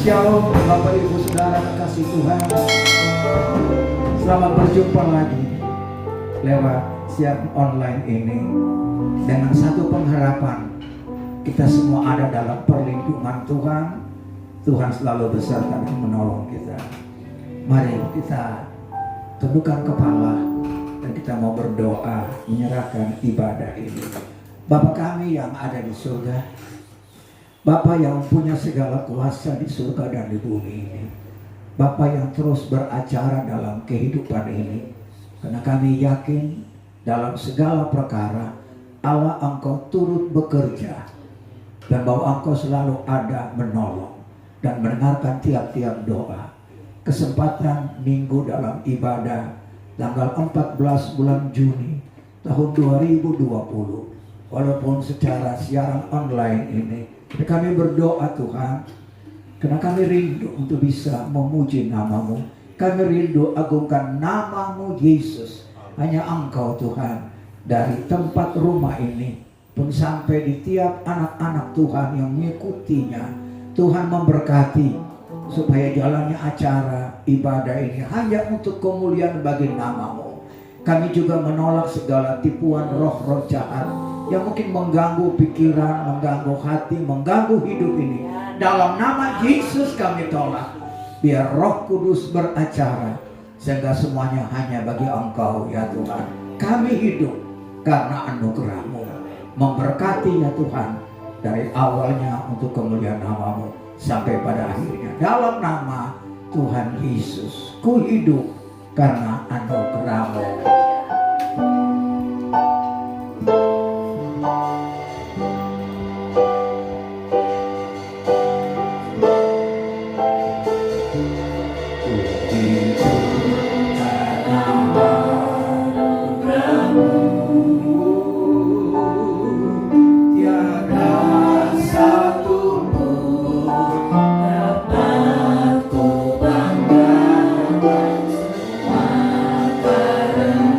Shalom Bapak Ibu Saudara kasih Tuhan. Selamat berjumpa lagi lewat siaran online ini dengan satu pengharapan. Kita semua ada dalam perlindungan Tuhan. Tuhan selalu beserta dan menolong kita. Mari kita tundukkan kepala dan kita mau berdoa menyerahkan ibadah ini. Bapa kami yang ada di surga, Bapa yang punya segala kuasa di surga dan di bumi ini, Bapa yang terus beracara dalam kehidupan ini, karena kami yakin dalam segala perkara Allah Engkau turut bekerja, dan bahwa Engkau selalu ada menolong dan mendengarkan tiap-tiap doa. Kesempatan minggu dalam ibadah tanggal 14 bulan Juni tahun 2020, walaupun secara siaran online ini, kami berdoa Tuhan, karena kami rindu untuk bisa memuji nama-Mu. Kami rindu agungkan nama-Mu Yesus. Hanya Engkau Tuhan, dari tempat rumah ini pun sampai di tiap anak-anak Tuhan yang mengikutinya, Tuhan memberkati supaya jalannya acara ibadah ini hanya untuk kemuliaan bagi nama-Mu. Kami juga menolak segala tipuan roh-roh jahat yang mungkin mengganggu pikiran, mengganggu hati, mengganggu hidup ini. Dalam nama Yesus kami tolak. Biar Roh Kudus beracara, sehingga semuanya hanya bagi Engkau ya Tuhan. Kami hidup karena anugerah-Mu. Memberkati ya Tuhan, dari awalnya untuk kemuliaan nama-Mu sampai pada akhirnya. Dalam nama Tuhan Yesus, ku hidup karena anugerah-Mu. Dapat ku banggakan semua karena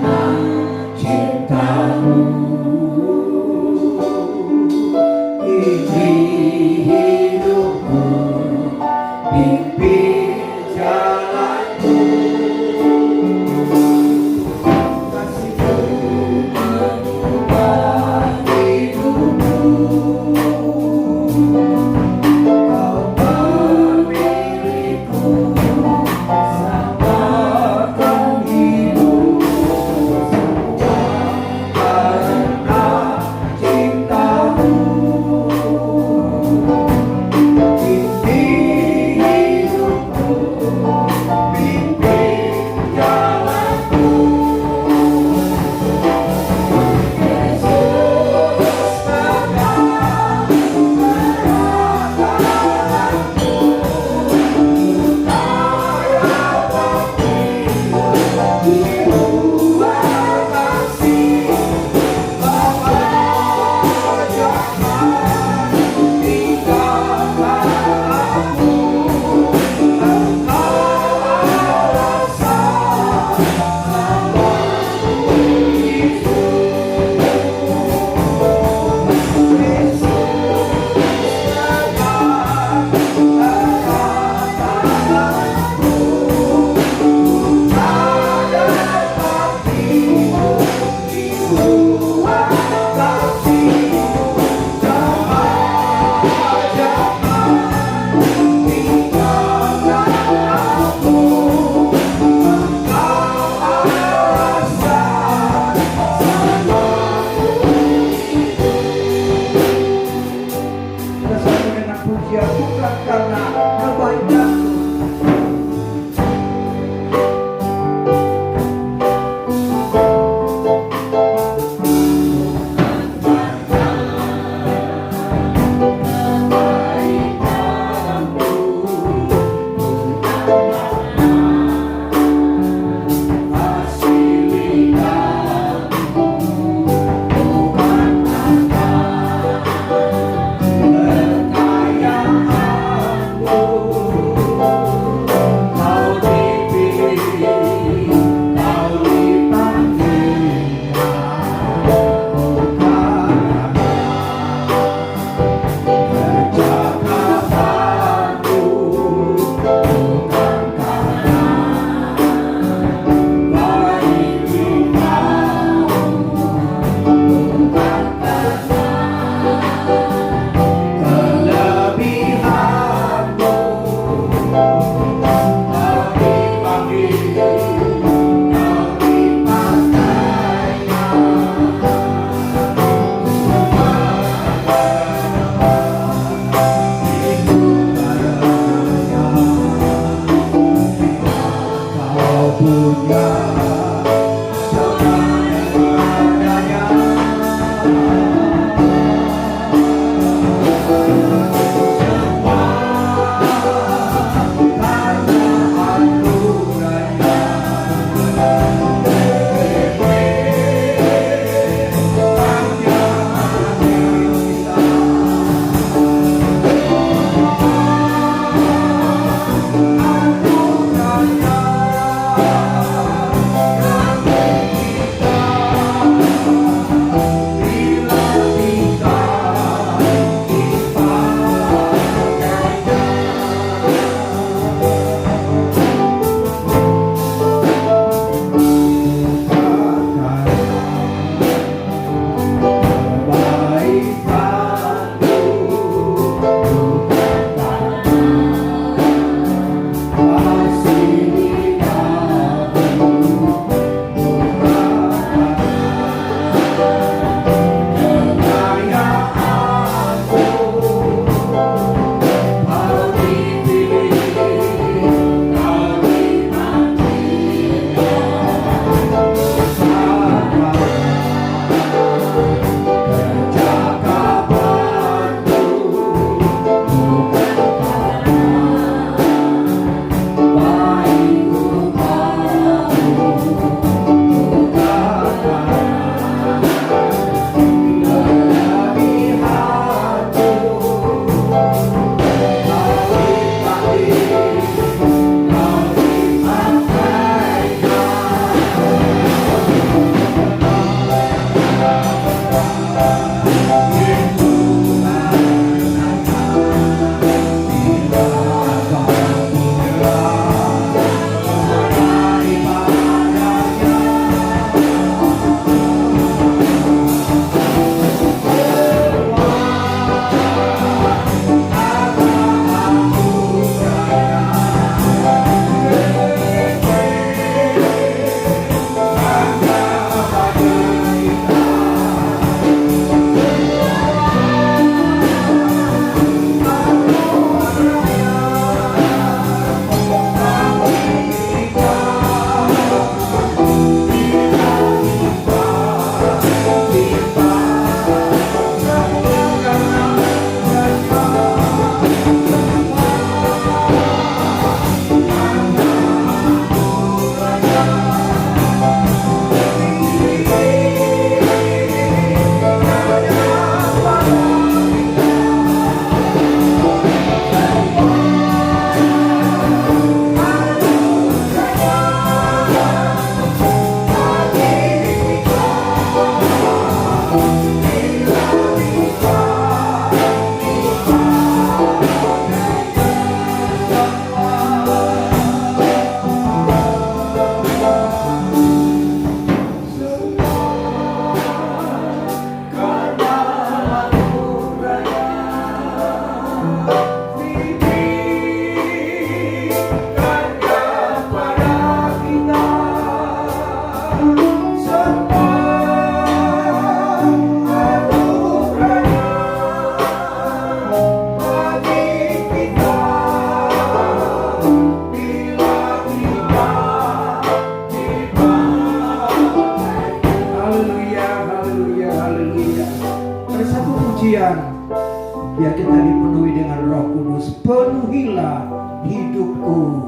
kita dipenuhi dengan Roh Kudus. Penuhilah hidupku.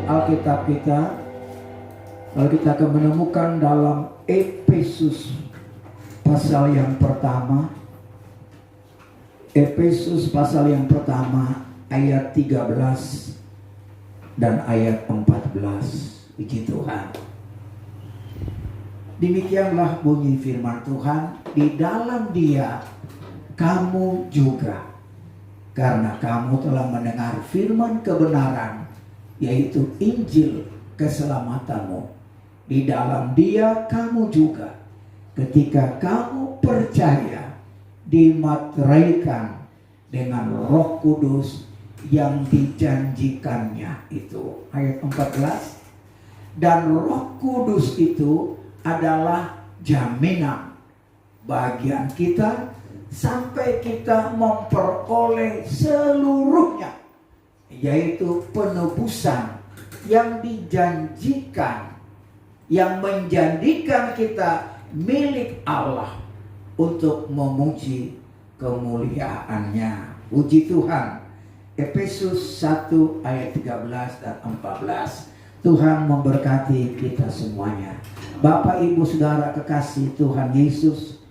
Alkitab kita, lalu kita akan menemukan dalam Efesus pasal yang pertama. Efesus pasal yang pertama ayat 13 dan ayat 14. Puji Tuhan. Demikianlah bunyi firman Tuhan, di dalam Dia kamu juga, karena kamu telah mendengar firman kebenaran, yaitu Injil keselamatanmu. Di dalam Dia kamu juga, ketika kamu percaya, dimateraikan dengan Roh Kudus yang dijanjikannya itu. Ayat 14. Dan Roh Kudus itu adalah jaminan bagian kita sampai kita memperoleh seluruhnya, yaitu penebusan yang dijanjikan, yang menjadikan kita milik Allah untuk memuji kemuliaannya. Puji Tuhan. Efesus 1 ayat 13 dan 14. Tuhan memberkati kita semuanya. Bapak, Ibu, Saudara kekasih Tuhan Yesus,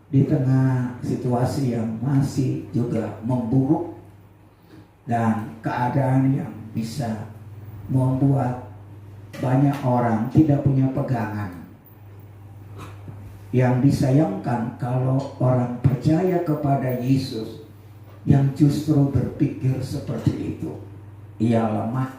di tengah situasi yang masih juga memburuk dan keadaan yang bisa membuat banyak orang tidak punya pegangan. Yang disayangkan kalau orang percaya kepada Yesus yang justru berpikir seperti itu. Ia lemah,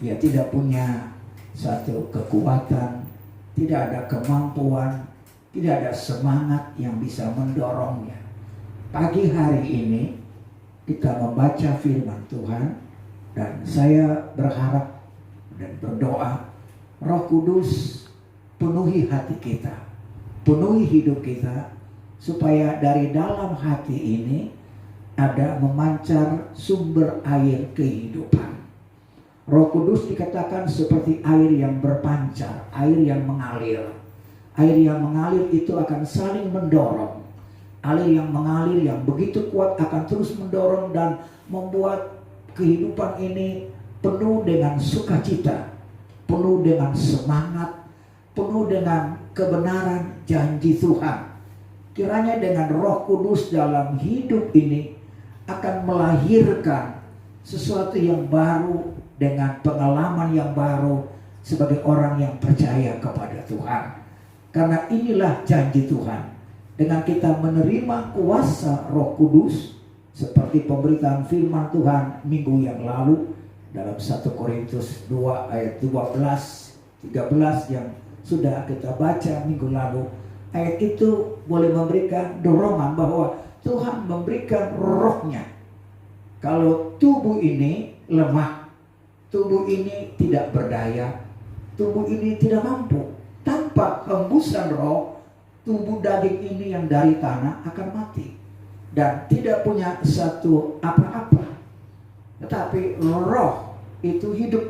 ia tidak punya satu kekuatan, tidak ada kemampuan, tidak ada semangat yang bisa mendorongnya. Pagi hari ini kita membaca firman Tuhan, dan saya berharap dan berdoa Roh Kudus penuhi hati kita, penuhi hidup kita, supaya dari dalam hati ini ada memancar sumber air kehidupan. Roh Kudus dikatakan seperti air yang berpancar, air yang mengalir. Air yang mengalir itu akan saling mendorong. Air yang mengalir yang begitu kuat akan terus mendorong dan membuat kehidupan ini penuh dengan sukacita, penuh dengan semangat, penuh dengan kebenaran janji Tuhan. Kiranya dengan Roh Kudus dalam hidup ini akan melahirkan sesuatu yang baru, dengan pengalaman yang baru, sebagai orang yang percaya kepada Tuhan. Karena inilah janji Tuhan. Dengan kita menerima kuasa Roh Kudus, seperti pemberitaan firman Tuhan minggu yang lalu dalam 1 Korintus 2 ayat 12-13 yang sudah kita baca minggu lalu. Ayat itu boleh memberikan dorongan bahwa Tuhan memberikan rohnya. Kalau tubuh ini lemah, tubuh ini tidak berdaya, tubuh ini tidak mampu. Tanpa hembusan roh, tubuh daging ini yang dari tanah akan mati dan tidak punya satu apa-apa. Tetapi roh itu hidup.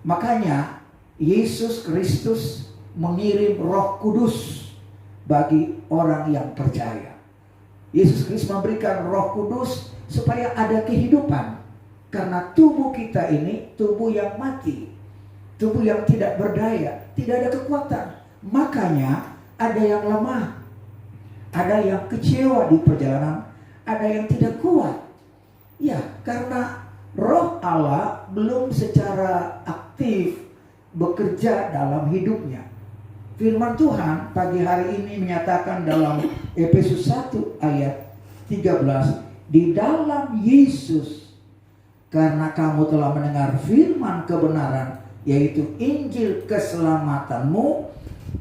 Makanya Yesus Kristus mengirim Roh Kudus bagi orang yang percaya. Yesus Kristus memberikan Roh Kudus supaya ada kehidupan. Karena tubuh kita ini tubuh yang mati, tubuh yang tidak berdaya, tidak ada kekuatan. Makanya ada yang lemah, ada yang kecewa di perjalanan, ada yang tidak kuat. Ya, karena Roh Allah belum secara aktif bekerja dalam hidupnya. Firman Tuhan pagi hari ini menyatakan dalam Efesus 1 ayat 13, di dalam Yesus, karena kamu telah mendengar firman kebenaran, yaitu Injil keselamatanmu,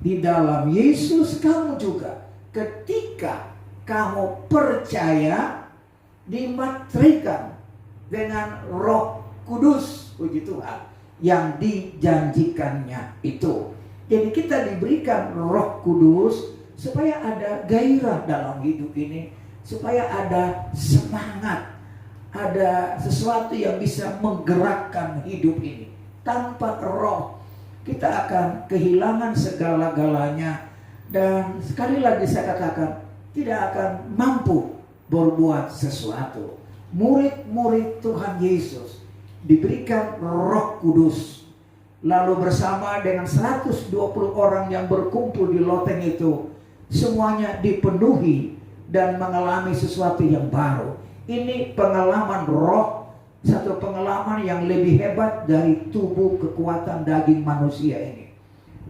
di dalam Yesus kamu juga ketika kamu percaya dimaterikan dengan Roh Kudus, puji Tuhan, yang dijanjikannya itu. Jadi kita diberikan Roh Kudus supaya ada gairah dalam hidup ini, supaya ada semangat, ada sesuatu yang bisa menggerakkan hidup ini. Tanpa roh kita akan kehilangan segala-galanya, dan sekali lagi saya katakan tidak akan mampu berbuat sesuatu. Murid-murid Tuhan Yesus diberikan Roh Kudus, lalu bersama dengan 120 orang yang berkumpul di loteng itu, semuanya dipenuhi dan mengalami sesuatu yang baru. Ini pengalaman roh, satu pengalaman yang lebih hebat dari tubuh kekuatan daging manusia ini.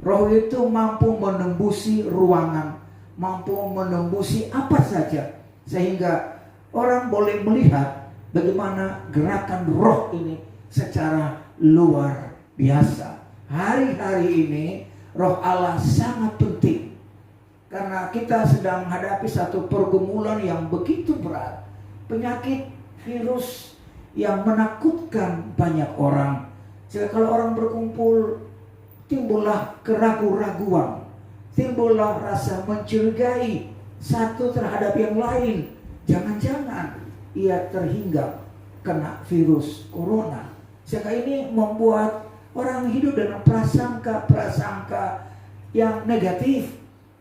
Roh itu mampu menembusi ruangan, mampu menembusi apa saja, sehingga orang boleh melihat bagaimana gerakan roh ini secara luar biasa. Hari-hari ini Roh Allah sangat penting, karena kita sedang menghadapi satu pergumulan yang begitu berat. Penyakit virus yang menakutkan banyak orang. Sehingga kalau orang berkumpul, timbullah keraguan-raguan, timbullah rasa mencurigai satu terhadap yang lain. Jangan-jangan ia terhinggap kena virus corona. Sehingga ini membuat orang hidup dengan prasangka-prasangka yang negatif,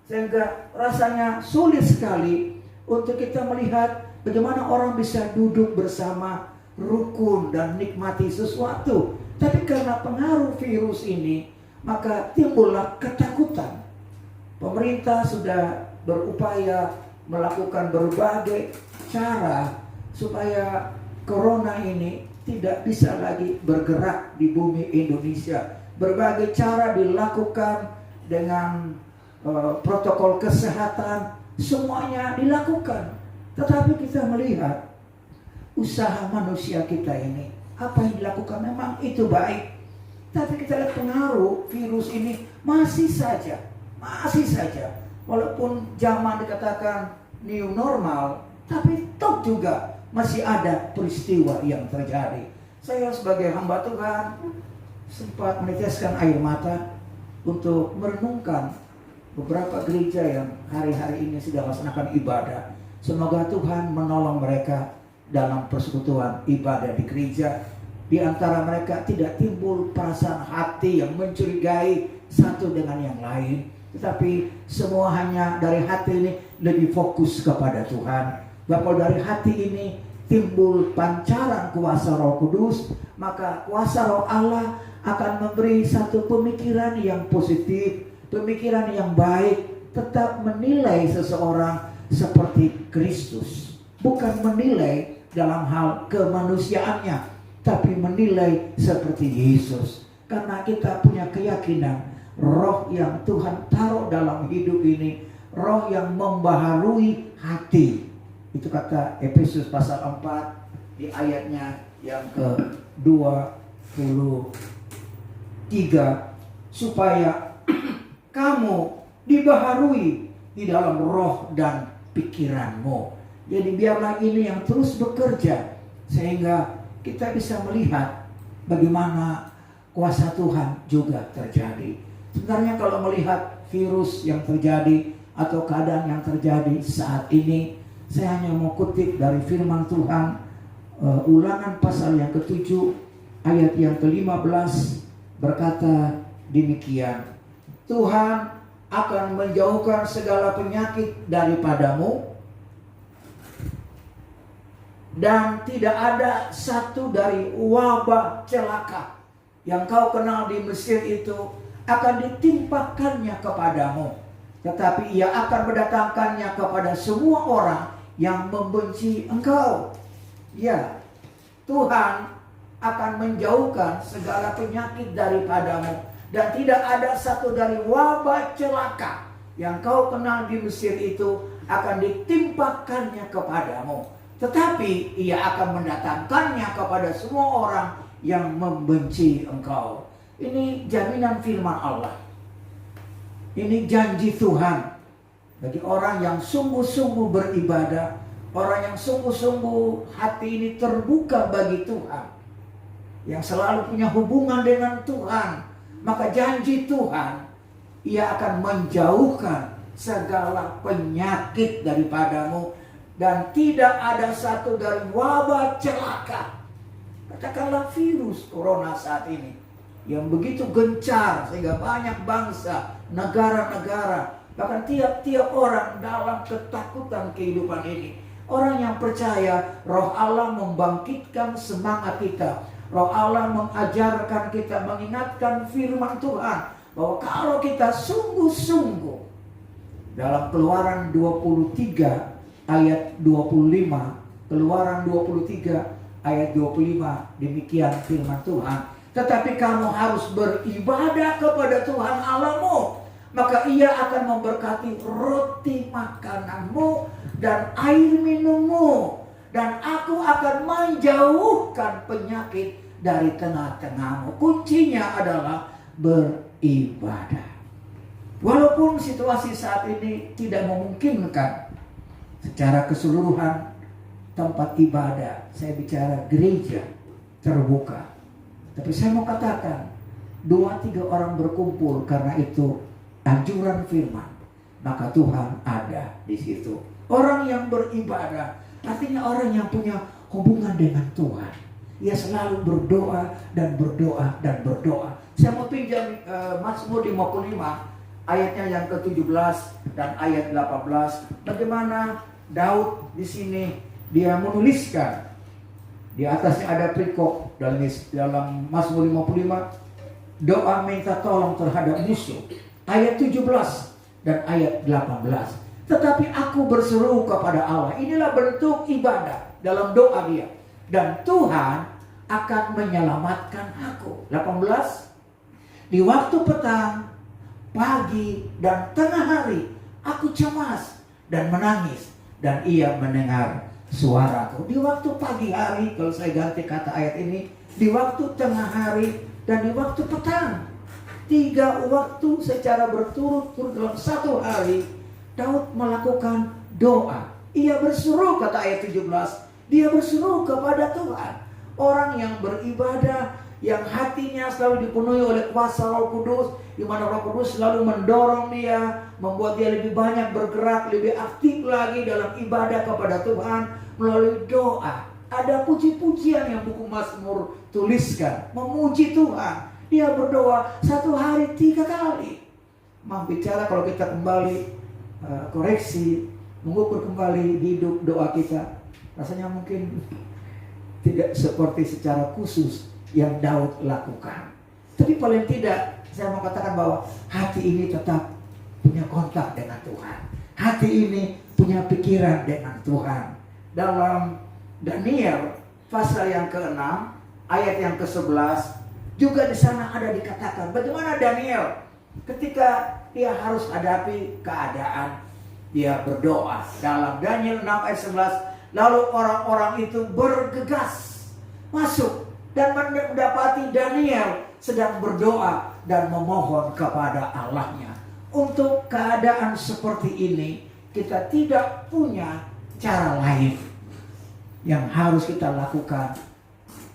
sehingga rasanya sulit sekali untuk kita melihat bagaimana orang bisa duduk bersama, rukun dan nikmati sesuatu. Tapi karena pengaruh virus ini, maka timbullah ketakutan. Pemerintah sudah berupaya melakukan berbagai cara supaya corona ini tidak bisa lagi bergerak di bumi Indonesia. Berbagai cara dilakukan dengan protokol kesehatan, semuanya dilakukan. Tetapi kita melihat usaha manusia kita ini, apa yang dilakukan memang itu baik. Tapi kita lihat pengaruh virus ini masih saja. Walaupun zaman dikatakan new normal, tapi toh juga masih ada peristiwa yang terjadi. Saya sebagai hamba Tuhan sempat meneteskan air mata untuk merenungkan beberapa gereja yang hari-hari ini sedang melaksanakan ibadah. Semoga Tuhan menolong mereka dalam persekutuan ibadah di gereja. Di antara mereka tidak timbul perasaan hati yang mencurigai satu dengan yang lain, tetapi semua hanya dari hati ini lebih fokus kepada Tuhan. Bahwa dari hati ini timbul pancaran kuasa Roh Kudus, maka kuasa Roh Allah akan memberi satu pemikiran yang positif, pemikiran yang baik, tetap menilai seseorang seperti Kristus. Bukan menilai dalam hal kemanusiaannya, tapi menilai seperti Yesus. Karena kita punya keyakinan roh yang Tuhan taruh dalam hidup ini, roh yang membaharui hati. Itu kata Efesus pasal 4 di ayatnya yang ke-23, supaya kamu dibaharui di dalam roh dan pikiranmu. Jadi biarlah ini yang terus bekerja sehingga kita bisa melihat bagaimana kuasa Tuhan juga terjadi. Sebenarnya kalau melihat virus yang terjadi atau keadaan yang terjadi saat ini, saya hanya mau kutip dari firman Tuhan, Ulangan pasal yang ke-7 ayat yang ke-15 berkata demikian, Tuhan akan menjauhkan segala penyakit daripadamu, dan tidak ada satu dari wabah celaka yang kau kenal di Mesir itu akan ditimpakannya kepadamu, tetapi ia akan mendatangkannya kepada semua orang yang membenci engkau. Ya, Tuhan akan menjauhkan segala penyakit daripadamu, dan tidak ada satu dari wabah celaka yang kau kenal di Mesir itu akan ditimpakannya kepadamu, tetapi ia akan mendatangkannya kepada semua orang yang membenci engkau. Ini jaminan firman Allah. Ini janji Tuhan bagi orang yang sungguh-sungguh beribadah, orang yang sungguh-sungguh hati ini terbuka bagi Tuhan, yang selalu punya hubungan dengan Tuhan. Maka janji Tuhan, ia akan menjauhkan segala penyakit daripadamu, dan tidak ada satu dari wabah celaka. Katakanlah virus corona saat ini yang begitu gencar sehingga banyak bangsa, negara-negara, bahkan tiap-tiap orang dalam ketakutan kehidupan ini. Orang yang percaya roh Allah membangkitkan semangat kita, roh Allah mengajarkan kita, mengingatkan firman Tuhan, bahwa kalau kita sungguh-sungguh, dalam Keluaran 23 ayat 25, Keluaran 23 ayat 25, demikian firman Tuhan, tetapi kamu harus beribadah kepada Tuhan Allahmu, maka ia akan memberkati roti makananmu dan air minummu, dan aku akan menjauhkan penyakit dari tengah-tengahmu. Kuncinya adalah beribadah. Walaupun situasi saat ini tidak memungkinkan secara keseluruhan tempat ibadah, saya bicara gereja terbuka, tapi saya mau katakan 2-3 orang berkumpul, karena itu anjuran firman, maka Tuhan ada di situ. Orang yang beribadah artinya orang yang punya hubungan dengan Tuhan. Ia selalu berdoa dan berdoa dan berdoa. Saya mau pinjam Mazmur 55 ayatnya yang ke-17 dan ayat 18. Bagaimana Daud di sini dia menuliskan, di atasnya ada perikop dalam Mazmur 55, doa minta tolong terhadap musuh, ayat 17 dan ayat 18. Tetapi aku berseru kepada Allah. Inilah bentuk ibadah dalam doa dia, dan Tuhan akan menyelamatkan aku. 18, di waktu petang, pagi dan tengah hari aku cemas dan menangis, dan ia mendengar suaraku. Di waktu pagi hari, kalau saya ganti kata ayat ini, di waktu tengah hari dan di waktu petang. 3 waktu secara berturut-turut dalam satu hari Daud melakukan doa. Ia berseru, kata ayat 17, dia berseru kepada Tuhan. Orang yang beribadah, yang hatinya selalu dipenuhi oleh kuasa Roh Kudus, di mana Roh Kudus selalu mendorong dia, membuat dia lebih banyak bergerak, lebih aktif lagi dalam ibadah kepada Tuhan melalui doa. Ada puji-pujian yang buku Mazmur tuliskan, memuji Tuhan. Dia berdoa 1 hari 3 kali. Mau bicara kalau kita kembali koreksi, mengukur kembali hidup doa kita, rasanya mungkin tidak seperti secara khusus yang Daud lakukan. Tapi paling tidak saya mau katakan bahwa hati ini tetap punya kontak dengan Tuhan. Hati ini punya pikiran dengan Tuhan. Dalam Daniel pasal yang ke-6 ayat yang ke-11, Juga di sana ada dikatakan bagaimana Daniel ketika dia harus hadapi keadaan, dia berdoa dalam Daniel 6 ayat 11. Lalu orang-orang itu bergegas masuk dan mendapati Daniel sedang berdoa dan memohon kepada Allahnya. Untuk keadaan seperti ini, kita tidak punya cara lain yang harus kita lakukan.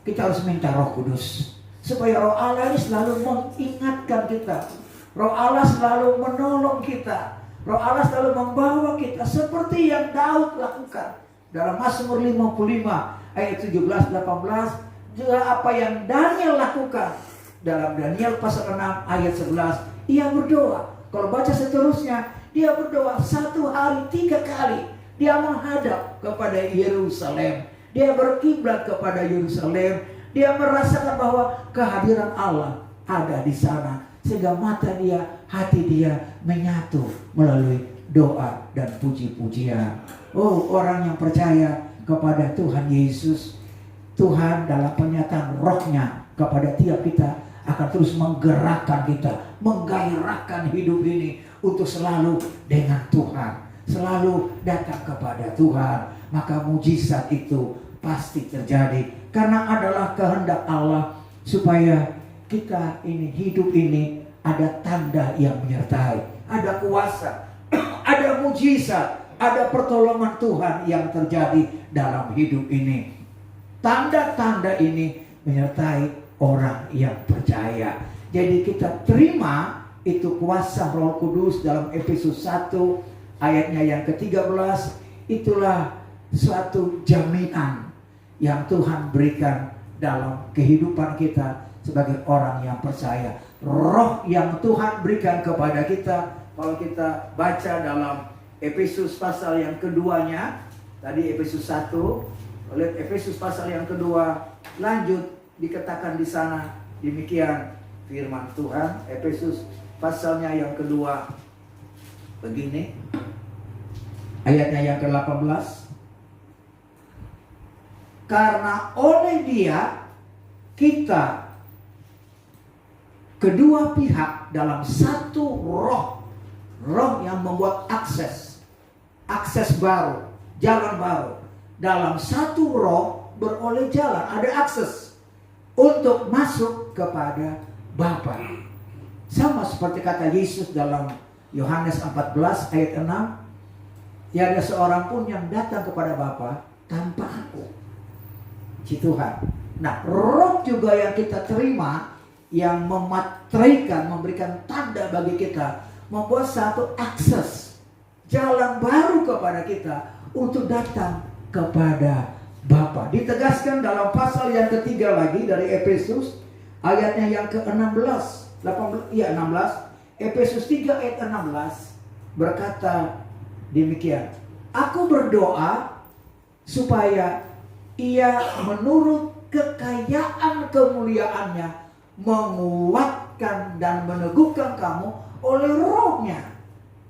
Kita harus minta Roh Kudus supaya Roh Allah ini selalu mengingatkan kita. Roh Allah selalu menolong kita. Roh Allah selalu membawa kita seperti yang Daud lakukan dalam Mazmur 55 ayat 17-18. Juga apa yang Daniel lakukan dalam Daniel pasal 6 ayat 11. Ia berdoa. Kalau baca seterusnya, dia berdoa 1 hari 3 kali. Dia menghadap kepada Yerusalem. Dia berkiblat kepada Yerusalem. Dia merasakan bahwa kehadiran Allah ada di sana. Sehingga mata dia, hati dia menyatu melalui doa dan puji-pujian. Oh, orang yang percaya kepada Tuhan Yesus, Tuhan dalam penyataan Roh-Nya kepada tiap kita akan terus menggerakkan kita, menggairahkan hidup ini untuk selalu dengan Tuhan, selalu datang kepada Tuhan. Maka mujizat itu pasti terjadi karena adalah kehendak Allah supaya kita ini, hidup ini ada tanda yang menyertai, ada kuasa, ada mujizat, ada pertolongan Tuhan yang terjadi dalam hidup ini. Tanda-tanda ini menyertai orang yang percaya. Jadi kita terima itu kuasa Roh Kudus dalam Efesus 1 ayatnya yang ke-13. Itulah suatu jaminan yang Tuhan berikan dalam kehidupan kita sebagai orang yang percaya. Roh yang Tuhan berikan kepada kita, kalau kita baca dalam Efesus pasal yang keduanya, tadi Efesus 1, lihat Efesus pasal yang kedua, lanjut dikatakan di sana demikian firman Tuhan. Efesus pasalnya yang kedua begini, ayatnya yang ke-18. Karena oleh Dia kita kedua pihak dalam satu roh, roh yang membuat akses baru, jalan baru. Dalam satu roh beroleh jalan, ada akses untuk masuk kepada Bapa. Sama seperti kata Yesus dalam Yohanes 14 ayat 6. Tiada seorang pun yang datang kepada Bapa tanpa aku. Si Tuhan. Nah, roh juga yang kita terima, yang mematraikan, memberikan tanda bagi kita, membuat satu akses, jalan baru kepada kita untuk datang kepada Bapa. Ditegaskan dalam pasal yang ketiga lagi dari Efesus, ayatnya yang ke-16, 16. Efesus 3 ayat 16 berkata demikian. Aku berdoa supaya Ia menurut kekayaan kemuliaannya menguatkan dan meneguhkan kamu oleh Roh-Nya.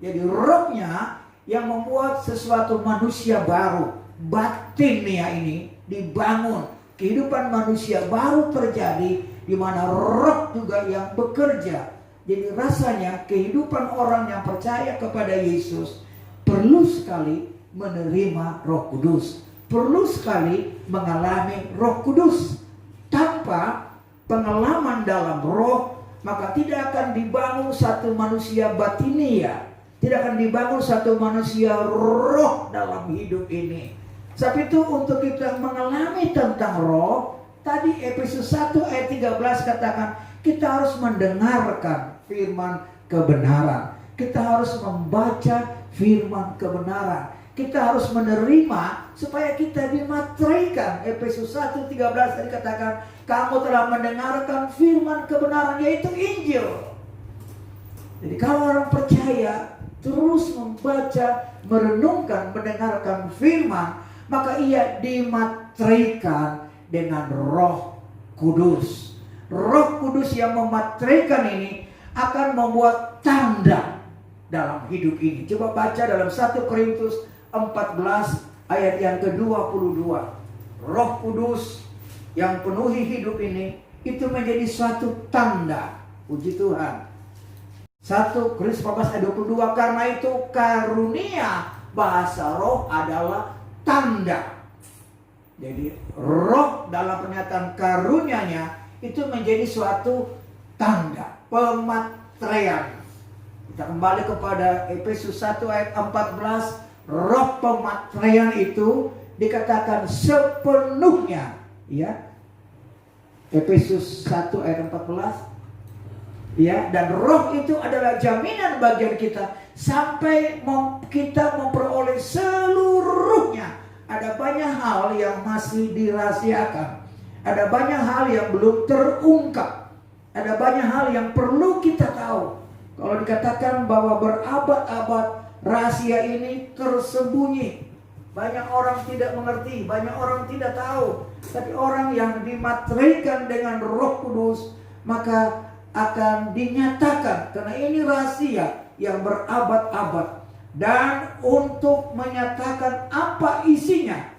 Jadi Roh-Nya yang membuat sesuatu manusia baru, batinia ini dibangun, kehidupan manusia baru terjadi, di mana Roh juga yang bekerja. Jadi rasanya kehidupan orang yang percaya kepada Yesus perlu sekali menerima Roh Kudus, perlu sekali mengalami Roh Kudus. Tanpa pengalaman dalam Roh, maka tidak akan dibangun satu manusia batinia, tidak akan dibangun satu manusia roh dalam hidup ini. Sebab itu untuk kita mengalami tentang Roh, tadi Efesus 1 ayat 13 katakan kita harus mendengarkan firman kebenaran, kita harus membaca firman kebenaran, kita harus menerima supaya kita dimatraikan. Efesus 1:13 tadi katakan kamu telah mendengarkan firman kebenaran, yaitu Injil. Jadi kalau orang percaya terus membaca, merenungkan, mendengarkan firman, maka ia dimatraikan dengan Roh Kudus. Roh Kudus yang mematraikan ini akan membuat tanda dalam hidup ini. Coba baca dalam 1 Korintus 14 ayat yang ke-22. Roh Kudus yang penuhi hidup ini itu menjadi suatu tanda. Puji Tuhan. 1 Korintus 14 ayat 22, karena itu karunia bahasa roh adalah tanda. Jadi roh dalam pernyataan karunianya itu menjadi suatu tanda, pematreian. Kita kembali kepada Efesus 1 ayat 14, roh pematreian itu dikatakan sepenuhnya, ya. Efesus 1 ayat 14. Ya, dan roh itu adalah jaminan bagian kita sampai kita memperoleh seluruhnya. Ada banyak hal yang masih dirahasiakan. Ada banyak hal yang belum terungkap. Ada banyak hal yang perlu kita tahu. Kalau dikatakan bahwa berabad-abad rahasia ini tersembunyi, banyak orang tidak mengerti, banyak orang tidak tahu. Tapi orang yang dimaterikan dengan Roh Kudus, maka akan dinyatakan, karena ini rahasia yang berabad-abad. Dan untuk menyatakan apa isinya,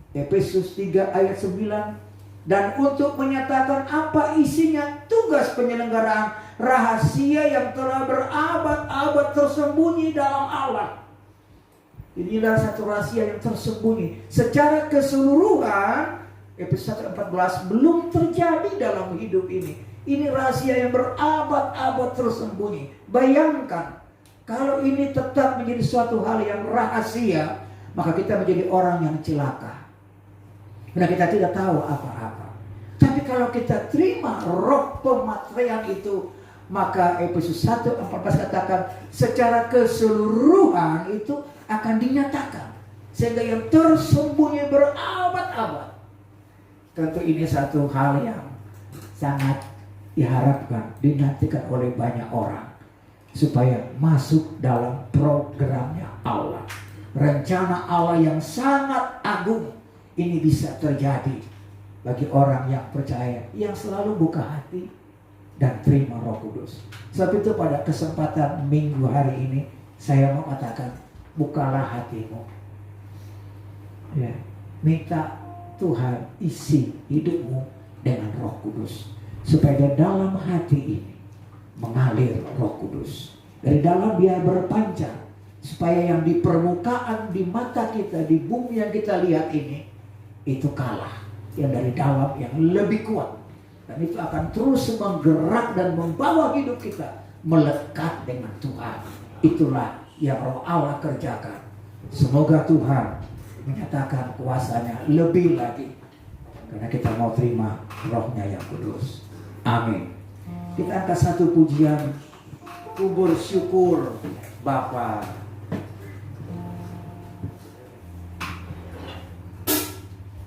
Efesus 3 ayat 9, dan untuk menyatakan apa isinya, tugas penyelenggaraan rahasia yang telah berabad-abad tersembunyi dalam Allah. Inilah satu rahasia yang tersembunyi secara keseluruhan. Efesus 1:14 belum terjadi dalam hidup ini. Ini rahasia yang berabad-abad tersembunyi. Bayangkan, kalau ini tetap menjadi suatu hal yang rahasia, maka kita menjadi orang yang celaka. Karena kita tidak tahu apa-apa. Tapi kalau kita terima roh pematreian itu, maka Efesus 1:14 katakan secara keseluruhan itu akan dinyatakan. Sehingga yang tersembunyi berabad-abad. Tentu ini satu hal yang sangat diharapkan, dinantikan oleh banyak orang, supaya masuk dalam programnya Allah. Rencana Allah yang sangat agung ini bisa terjadi bagi orang yang percaya, yang selalu buka hati dan terima Roh Kudus. Sebab itu pada kesempatan minggu hari ini saya mau katakan, bukalah hatimu. Ya, minta Tuhan isi hidupmu dengan Roh Kudus, supaya dalam hati ini mengalir Roh Kudus. Dari dalam dia berpancar, supaya yang di permukaan, di mata kita, di bumi yang kita lihat ini, itu kalah yang dari dalam yang lebih kuat. Dan itu akan terus menggerak dan membawa hidup kita melekat dengan Tuhan. Itulah yang Roh Allah kerjakan. Semoga Tuhan menyatakan kuasanya lebih lagi, karena kita mau terima Rohnya yang kudus. Amin. Kita angkat satu pujian, ku bersyukur Bapa. Segala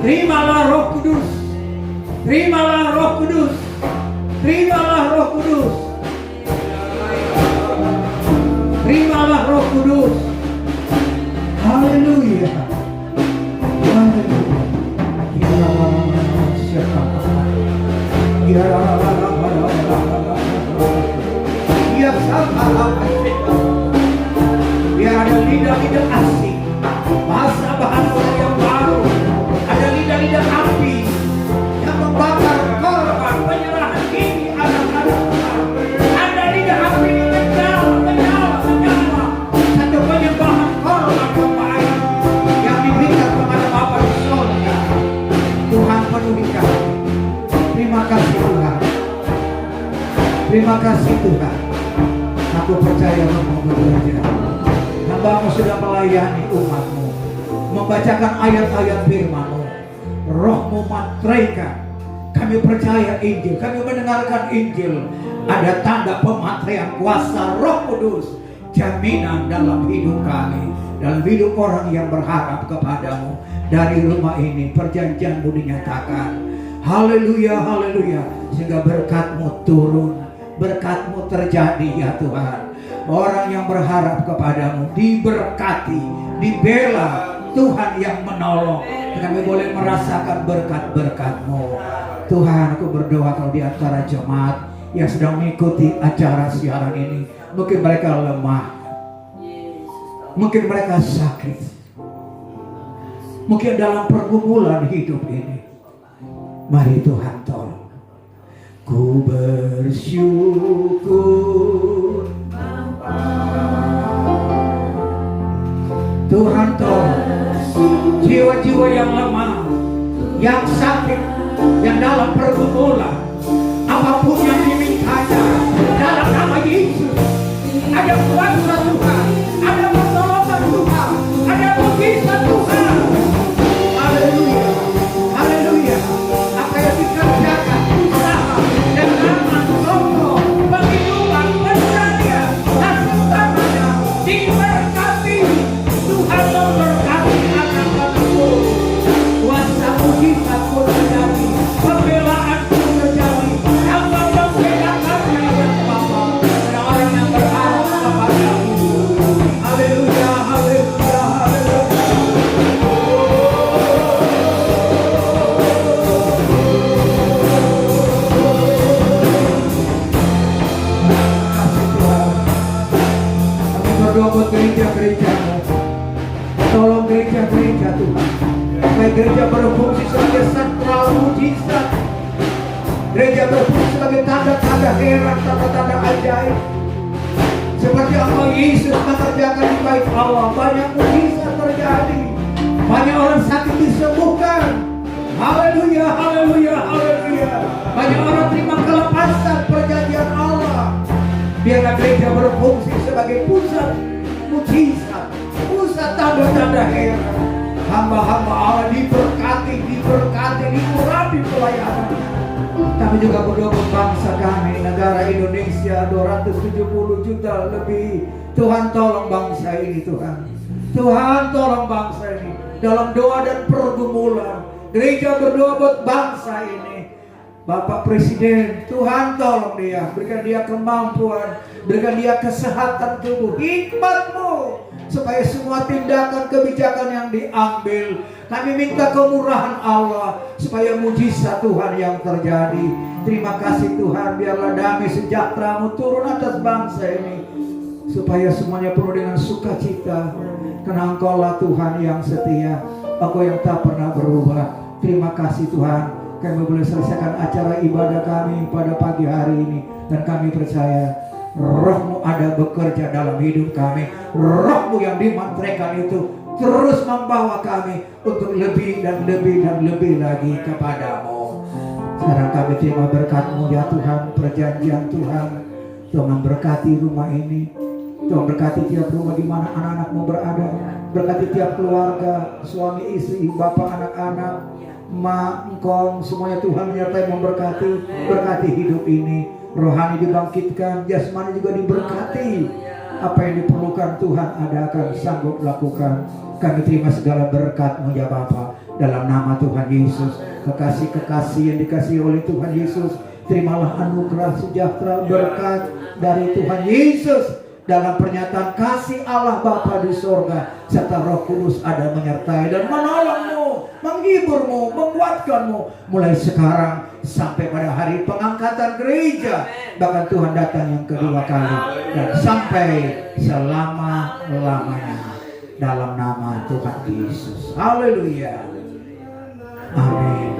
Terimalah Roh Kudus. Terimalah Roh Kudus. Terimalah Roh Kudus. Terimalah Roh Kudus. Haleluya. Biar ada lidah-lidah asing, bahasa yang baru, ada lidah-lidah api yang membakar korban penyerahan ini anak-anak. Ada lidah api yang menyala, satu penyembahan korban yang baik yang diberikan kepada Bapa di surga. Tuhan penuhi kami. Terima kasih Tuhan. Terima kasih Tuhan. Aku percaya Roh-Mu bekerja. Hamba-Mu sudah melayani umat-Mu, membacakan ayat-ayat firman-Mu. Roh-Mu matraikan. Kami percaya Injil, kami mendengarkan Injil. Ada tanda pematreian kuasa Roh Kudus, jaminan dalam hidup kami, dalam hidup orang yang berharap kepadamu. Dari rumah ini perjanjian-Mu dinyatakan. Haleluya, haleluya. Sehingga berkat-Mu turun, berkat-Mu terjadi ya Tuhan. Orang yang berharap kepadamu diberkati, dibela, Tuhan yang menolong. Kami boleh merasakan berkat-berkat-Mu. Tuhan, aku berdoa kalau di antara jemaat yang sedang mengikuti acara siaran ini, mungkin mereka lemah, mungkin mereka sakit, mungkin dalam pergumulan hidup ini. Mari Tuhan tolong. Ku bersyukur Tuhan, tolong jiwa-jiwa yang lemah, yang sakit, yang dalam pergumulan, apapun yang dimintanya dalam nama Yesus. Ada kuasa Tuhan, ada pertolongan Tuhan, ada mujizat Tuhan. Haleluya, haleluya. Apa yang dikerjakan usaha dan aman, toko, penghidupan, pencarian, dan semuanya diberkati. Tuhan memberkati anak-anakmu. Kuasa mujizat pun terjadi, pembelaan pun terjadi. Hamba membedakannya dengan Bapa dan orang yang berharap kepadamu. Haleluya, haleluya, haleluya. Kasih Tuhan. Kami berdoa buat gereja-gerejamu. Tolong gereja-gereja Tuhan, supaya gereja berfungsi sebagai sentral mujizat. Gereja berfungsi sebagai tanda-tanda heran, tanda-tanda ajaib. Seperti Allah Yesus mengerjakan di bait Allah, banyak mujizat terjadi, banyak orang sakit disembuhkan. Haleluya, haleluya, haleluya. Banyak orang terima kelepasan perjanjian Allah. Biarlah gereja berfungsi sebagai pusat mujizat, pusat tanda-tanda heran. Hamba-hamba Allah diberkati, diurapi pelayanannya. Kami juga berdoa untuk bangsa kami, negara Indonesia 270 juta lebih. Tuhan tolong bangsa ini Tuhan. Tuhan tolong bangsa ini dalam doa dan pergumulan. Gereja berdoa buat bangsa ini. Bapak Presiden, Tuhan tolong dia, berikan dia kemampuan, berikan dia kesehatan tubuh, hikmat-Mu, supaya semua tindakan kebijakan yang diambil, kami minta kemurahan Allah, supaya mujizat Tuhan yang terjadi. Terima kasih Tuhan, biarlah damai sejahtera-Mu turun atas bangsa ini, supaya semuanya penuh dengan sukacita, karena Engkau-lah Tuhan yang setia, Engkau yang tak pernah berubah. Terima kasih Tuhan, kami boleh selesaikan acara ibadah kami pada pagi hari ini, dan kami percaya Roh-Mu ada bekerja dalam hidup kami. Roh-Mu yang dimantraikan itu terus membawa kami untuk lebih dan lebih dan lebih lagi kepadamu. Sekarang kami terima berkat-Mu ya Tuhan, perjanjian Tuhan. Tuhan berkati rumah ini, Tuhan berkati tiap rumah di mana anak-anak-Mu berada. Berkati tiap keluarga, suami, istri, bapak, anak-anak, mak, engkong, semuanya Tuhan menyertai, memberkati. Berkati hidup ini, rohani dibangkitkan, jasmani juga diberkati. Apa yang diperlukan Tuhan ada akan sanggup lakukan. Kami terima segala berkat-Mu ya Bapa. dalam nama Tuhan Yesus. Kekasih-kekasih yang dikasihi oleh Tuhan Yesus, terimalah anugerah sejahtera berkat dari Tuhan Yesus dalam pernyataan kasih Allah Bapa di sorga, serta Roh Kudus ada menyertai dan menolongmu, menghiburmu, menguatkanmu mulai sekarang sampai pada hari pengangkatan gereja, bahkan Tuhan datang yang kedua kali dan sampai selama-lamanya dalam nama Tuhan Yesus. Haleluya. Amin.